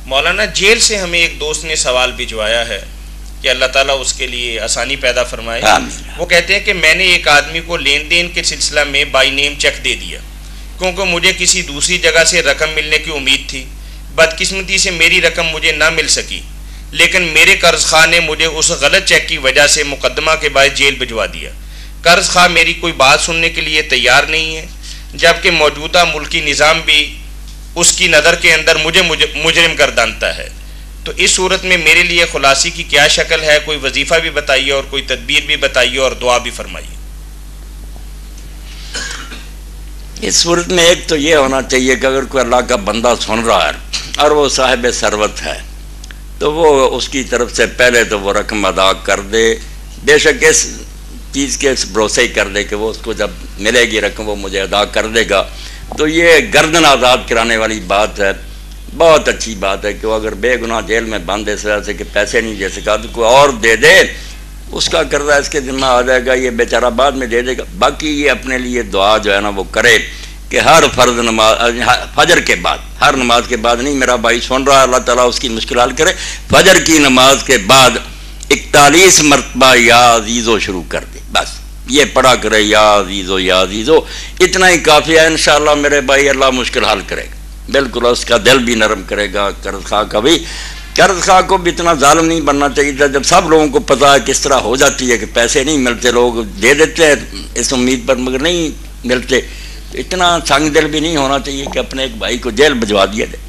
مولانا jail سے ہمیں ایک دوست نے سوال بھجوایا ہے کہ اللہ تعالیٰ اس کے لیے آسانی پیدا فرمائے. وہ کہتے ہیں کہ میں نے ایک آدمی کو لین دین کے سلسلہ میں بائی نیم چیک دے دیا کیونکہ مجھے کسی دوسری جگہ سے رقم ملنے کی امید تھی. بدقسمتی سے میری رقم مجھے نہ مل سکی، لیکن میرے قرض خواہ نے مجھے اس غلط چیک کی وجہ سے مقدمہ کے باعث جیل بھجوا دیا. قرض خواہ میری کوئی بات سننے کے لیے تیار نہیں ہے، جبکہ موجودہ ملکی نظام بھی اس کی نظر کے اندر مجھے مجرم گردانتا ہے. تو اس صورت میں میرے لیے خلاصی کی کیا شکل ہے؟ کوئی وظیفہ بھی بتائیے اور کوئی تدبیر بھی بتائیے اور دعا بھی فرمائیے. اس صورت میں ایک تو یہ ہونا چاہیے کہ اگر کوئی اللہ کا بندہ سن رہا ہے اور وہ صاحب ثروت ہے تو وہ اس کی طرف سے پہلے تو وہ رقم ادا کر دے. بے شک اس چیز کے بھروسے ہی کر دے کہ وہ اس کو جب ملے گی رقم وہ مجھے ادا کر دے گا. تو یہ گردن آزاد کرانے والی بات ہے. بہت اچھی بات ہے کہ وہ اگر بے گناہ جیل میں بند اس وجہ سے کہ پیسے نہیں دے سکا تو کوئی اور دے دے، اس کا قرضہ اس کے ذمہ آ جائے گا، یہ بیچارہ بعد میں دے دے گا. باقی یہ اپنے لیے دعا جو ہے نا وہ کرے کہ ہر فرض نماز فجر کے بعد، ہر نماز کے بعد نہیں، میرا بھائی سن رہا ہے، اللہ تعالیٰ اس کی مشکل حل کرے. فجر کی نماز کے بعد 41 مرتبہ یا عزیزو شروع کر دے. بس یہ پڑھا کرے یا عزیزو یا عزیزو، اتنا ہی کافی ہے. انشاءاللہ میرے بھائی اللہ مشکل حل کرے گا، بالکل اس کا دل بھی نرم کرے گا. قرض خواہ کا بھی، قرض خواہ کو بھی اتنا ظالم نہیں بننا چاہیے تھا. جب سب لوگوں کو پتہ ہے کس طرح ہو جاتی ہے کہ پیسے نہیں ملتے، لوگ دے دیتے ہیں اس امید پر مگر نہیں ملتے، تو اتنا سنگ دل بھی نہیں ہونا چاہیے کہ اپنے ایک بھائی کو جیل بھجوا دیا جائے.